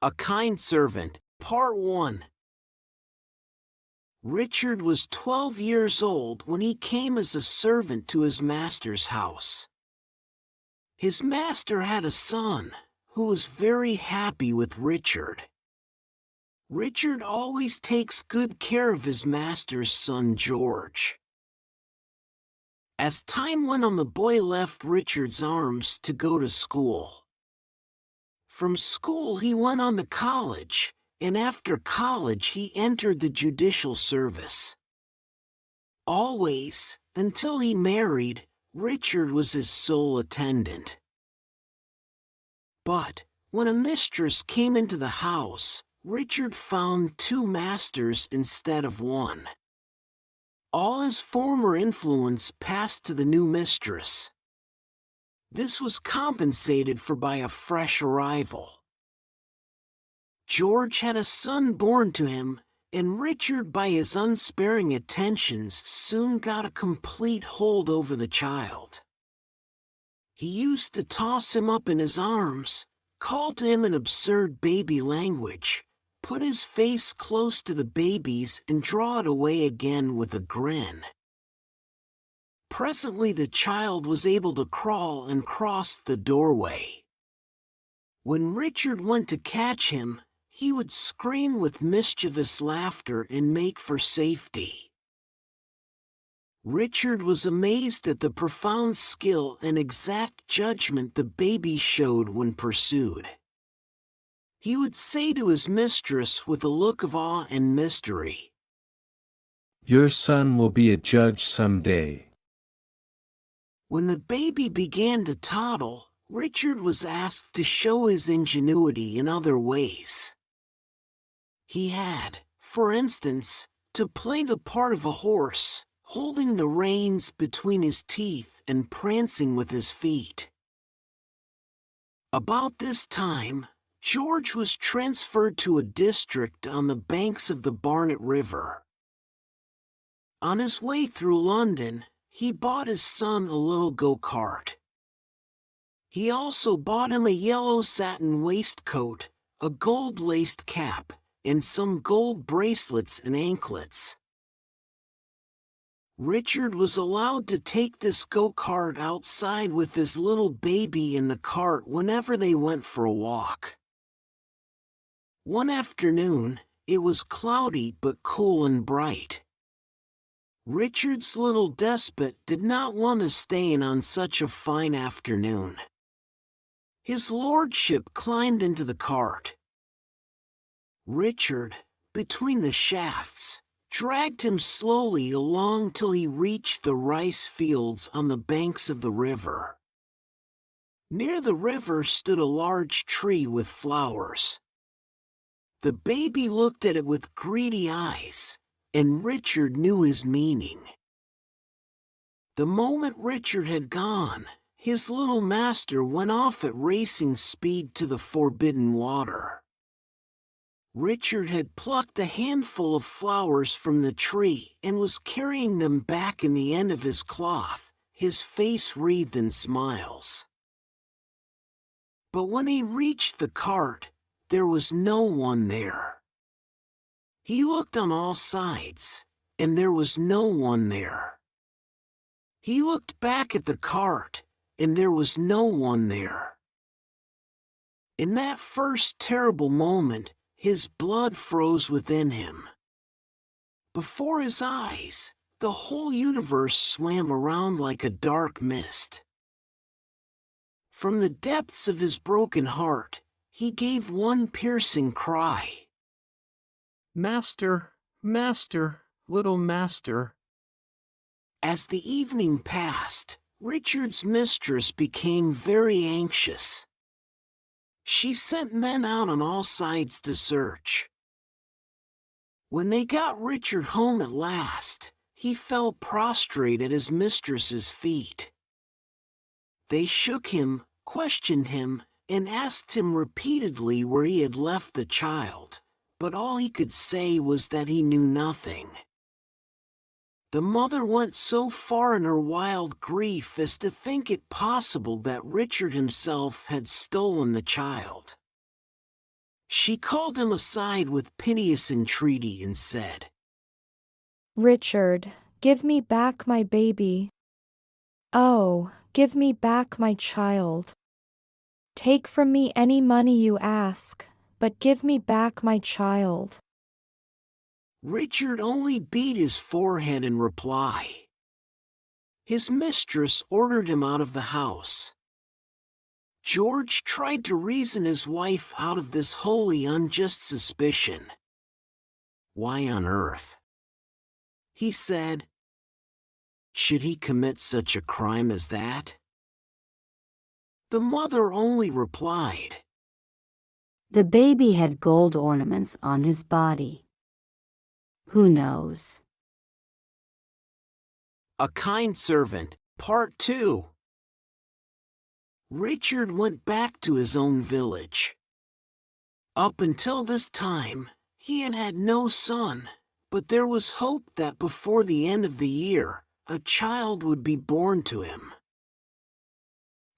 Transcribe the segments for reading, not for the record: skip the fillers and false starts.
A Kind Servant, Part 1. Richard was 12 years old when he came as a servant to his master's house. His master had a son, who was very happy with Richard. Richard always takes good care of his master's son George. As time went on, the boy left Richard's arms to go to school. From school he went on to college, and after college he entered the judicial service. Always, until he married, Richard was his sole attendant. But, when a mistress came into the house, Richard found two masters instead of one. All his former influence passed to the new mistress. This was compensated for by a fresh arrival. George had a son born to him, and Richard, by his unsparing attentions, soon got a complete hold over the child. He used to toss him up in his arms, call to him in absurd baby language, put his face close to the baby's and draw it away again with a grin. Presently the child was able to crawl and cross the doorway. When Richard went to catch him, he would scream with mischievous laughter and make for safety. Richard was amazed at the profound skill and exact judgment the baby showed when pursued. He would say to his mistress with a look of awe and mystery, "Your son will be a judge someday." When the baby began to toddle, Richard was asked to show his ingenuity in other ways. He had, for instance, to play the part of a horse, holding the reins between his teeth and prancing with his feet. About this time, George was transferred to a district on the banks of the Barnet River. On his way through London, he bought his son a little go-kart. He also bought him a yellow satin waistcoat, a gold-laced cap, and some gold bracelets and anklets. Richard was allowed to take this go-kart outside with his little baby in the cart whenever they went for a walk. One afternoon, it was cloudy but cool and bright. Richard's little despot did not want to stay in on such a fine afternoon. His lordship climbed into the cart. Richard, between the shafts, dragged him slowly along till he reached the rice fields on the banks of the river. Near the river stood a large tree with flowers. The baby looked at it with greedy eyes, and Richard knew his meaning. The moment Richard had gone, his little master went off at racing speed to the forbidden water. Richard had plucked a handful of flowers from the tree and was carrying them back in the end of his cloth, his face wreathed in smiles. But when he reached the cart, there was no one there. He looked on all sides, and there was no one there. He looked back at the cart, and there was no one there. In that first terrible moment, his blood froze within him. Before his eyes, the whole universe swam around like a dark mist. From the depths of his broken heart, he gave one piercing cry. "Master, master, little master." As the evening passed, Richard's mistress became very anxious. She sent men out on all sides to search. When they got Richard home at last, he fell prostrate at his mistress's feet. They shook him, questioned him, and asked him repeatedly where he had left the child, but all he could say was that he knew nothing. The mother went so far in her wild grief as to think it possible that Richard himself had stolen the child. She called him aside with piteous entreaty and said, Richard, give me back my baby. Oh, give me back my child. Take from me any money you ask, but give me back my child. Richard only beat his forehead in reply. His mistress ordered him out of the house. George tried to reason his wife out of this wholly unjust suspicion. Why on earth, he said, should he commit such a crime as that? The mother only replied, The baby had gold ornaments on his body. Who knows? A Kind Servant, Part 2. Richard went back to his own village. Up until this time, he had had no son, but there was hope that before the end of the year, a child would be born to him.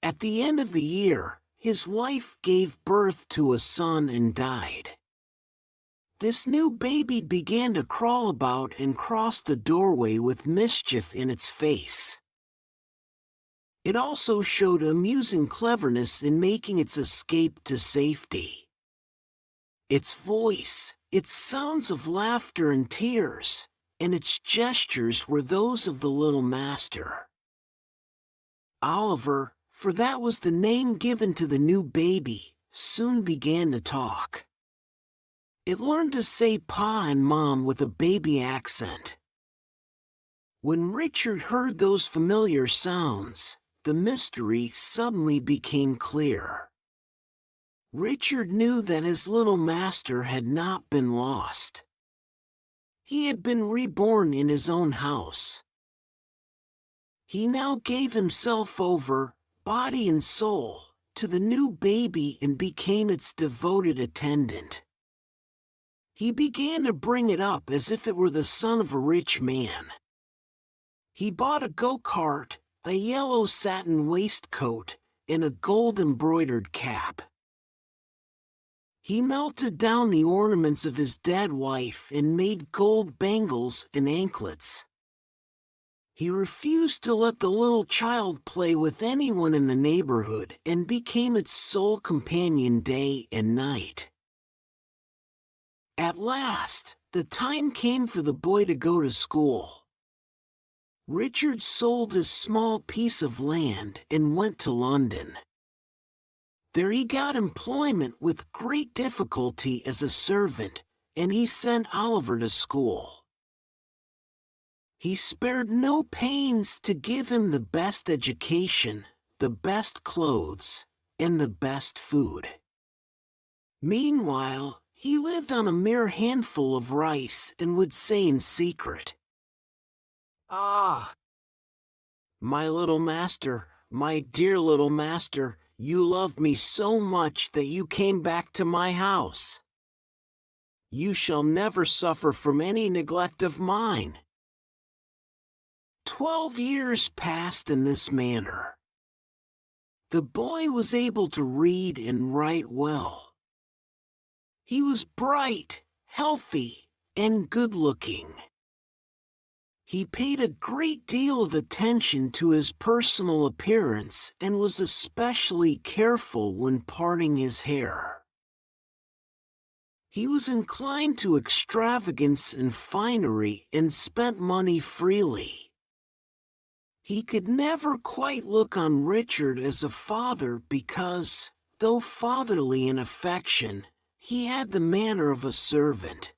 At the end of the year, his wife gave birth to a son and died. This new baby began to crawl about and cross the doorway with mischief in its face. It also showed amusing cleverness in making its escape to safety. Its voice, its sounds of laughter and tears, and its gestures were those of the little master. Oliver, for that was the name given to the new baby, soon began to talk. It learned to say Pa and Mom with a baby accent. When Richard heard those familiar sounds, the mystery suddenly became clear. Richard knew that his little master had not been lost. He had been reborn in his own house. He now gave himself over, body and soul, to the new baby and became its devoted attendant. He began to bring it up as if it were the son of a rich man. He bought a go-kart, a yellow satin waistcoat, and a gold-embroidered cap. He melted down the ornaments of his dead wife and made gold bangles and anklets. He refused to let the little child play with anyone in the neighborhood and became its sole companion day and night. At last, the time came for the boy to go to school. Richard sold his small piece of land and went to London. There he got employment with great difficulty as a servant, and he sent Oliver to school. He spared no pains to give him the best education, the best clothes, and the best food. Meanwhile, he lived on a mere handful of rice and would say in secret, "Ah, my little master, my dear little master, you loved me so much that you came back to my house. You shall never suffer from any neglect of mine." 12 years passed in this manner. The boy was able to read and write well. He was bright, healthy, and good-looking. He paid a great deal of attention to his personal appearance and was especially careful when parting his hair. He was inclined to extravagance and finery and spent money freely. He could never quite look on Richard as a father because, though fatherly in affection, he had the manner of a servant.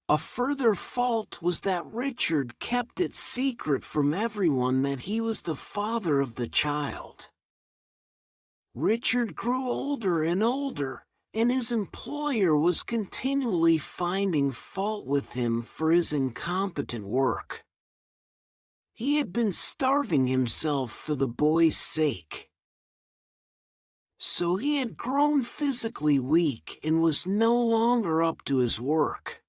A further fault was that Richard kept it secret from everyone that he was the father of the child. Richard grew older and older, and his employer was continually finding fault with him for his incompetent work. He had been starving himself for the boy's sake. So he had grown physically weak and was no longer up to his work.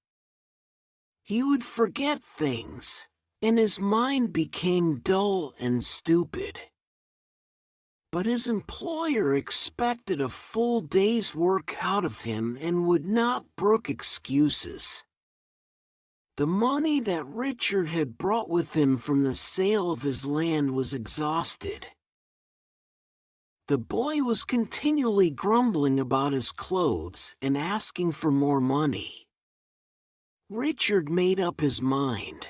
He would forget things, and his mind became dull and stupid. But his employer expected a full day's work out of him and would not brook excuses. The money that Richard had brought with him from the sale of his land was exhausted. The boy was continually grumbling about his clothes and asking for more money. Richard made up his mind.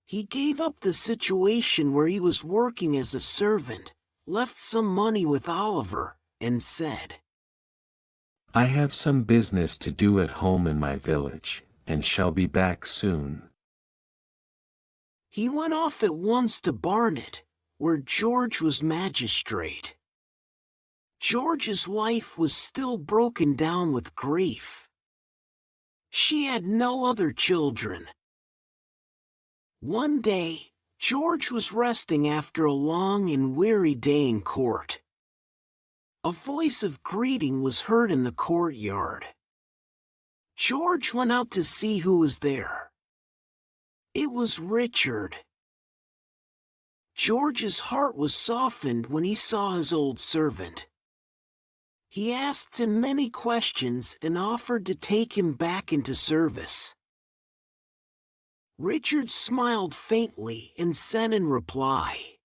He gave up the situation where he was working as a servant, left some money with Oliver, and said, I have some business to do at home in my village, and shall be back soon. He went off at once to Barnet, where George was magistrate. George's wife was still broken down with grief. She had no other children. One day, George was resting after a long and weary day in court. A voice of greeting was heard in the courtyard. George went out to see who was there. It was Richard. George's heart was softened when he saw his old servant. He asked him many questions and offered to take him back into service. Richard smiled faintly and said in reply,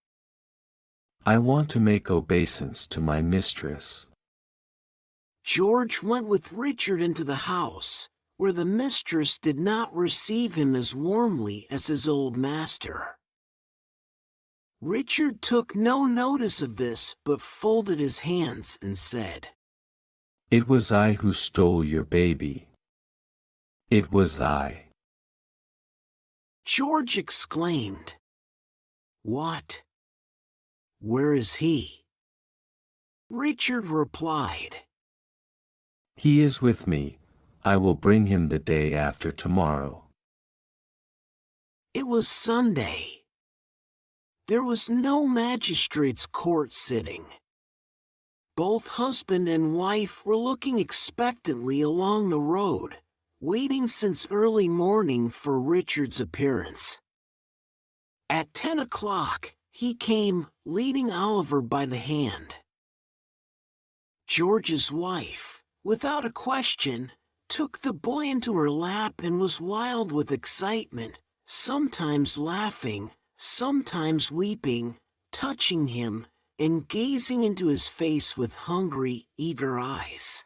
I want to make obeisance to my mistress. George went with Richard into the house, where the mistress did not receive him as warmly as his old master. Richard took no notice of this but folded his hands and said, It was I who stole your baby. It was I. George exclaimed, What? Where is he? Richard replied, He is with me. I will bring him the day after tomorrow. It was Sunday. There was no magistrate's court sitting. Both husband and wife were looking expectantly along the road, waiting since early morning for Richard's appearance. At 10 o'clock, he came, leading Oliver by the hand. George's wife, without a question, took the boy into her lap and was wild with excitement, sometimes laughing, sometimes weeping, touching him, and gazing into his face with hungry, eager eyes.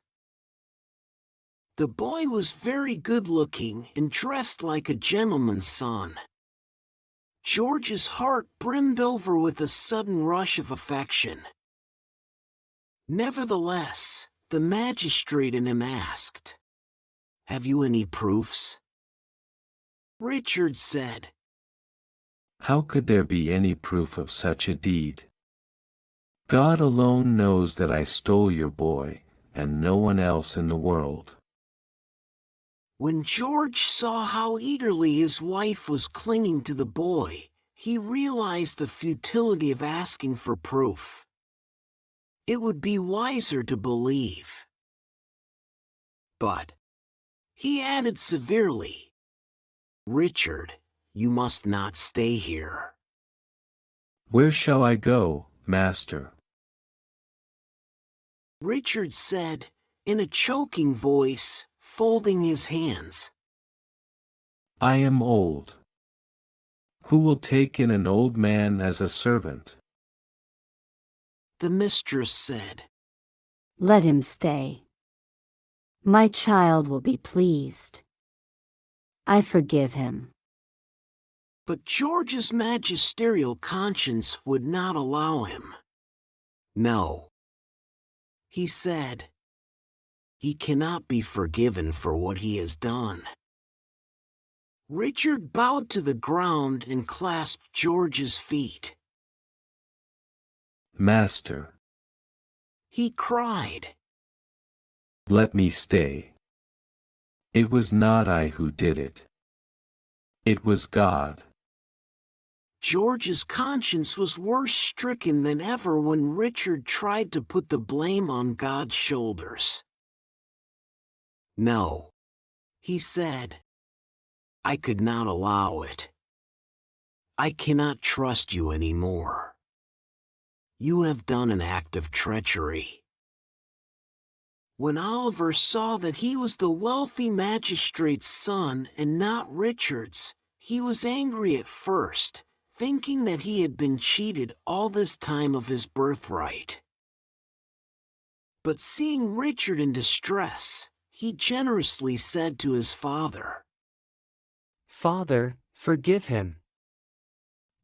The boy was very good-looking and dressed like a gentleman's son. George's heart brimmed over with a sudden rush of affection. Nevertheless, the magistrate in him asked, Have you any proofs? Richard said, How could there be any proof of such a deed? God alone knows that I stole your boy, and no one else in the world. When George saw how eagerly his wife was clinging to the boy, he realized the futility of asking for proof. It would be wiser to believe. But, he added severely, Richard, you must not stay here. Where shall I go, master? Richard said, in a choking voice, folding his hands. I am old. Who will take in an old man as a servant? The mistress said, Let him stay. My child will be pleased. I forgive him. But George's magisterial conscience would not allow him. No. He said, he cannot be forgiven for what he has done. Richard bowed to the ground and clasped George's feet. Master, He cried, let me stay. It was not I who did it. It was God. George's conscience was worse stricken than ever when Richard tried to put the blame on God's shoulders. No, he said. I could not allow it. I cannot trust you anymore. You have done an act of treachery." When Oliver saw that he was the wealthy magistrate's son and not Richard's, he was angry at first, thinking that he had been cheated all this time of his birthright. But seeing Richard in distress, he generously said to his father, "Father, forgive him.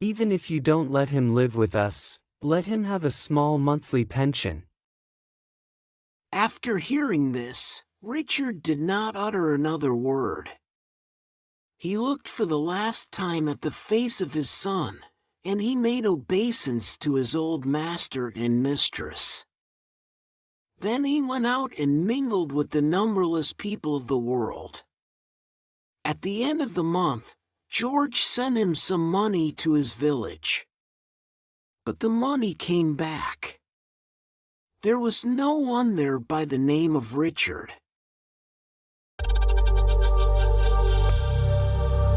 Even if you don't let him live with us, let him have a small monthly pension." After hearing this, Richard did not utter another word. He looked for the last time at the face of his son, and he made obeisance to his old master and mistress. Then he went out and mingled with the numberless people of the world. At the end of the month, George sent him some money to his village. But the money came back. There was no one there by the name of Richard.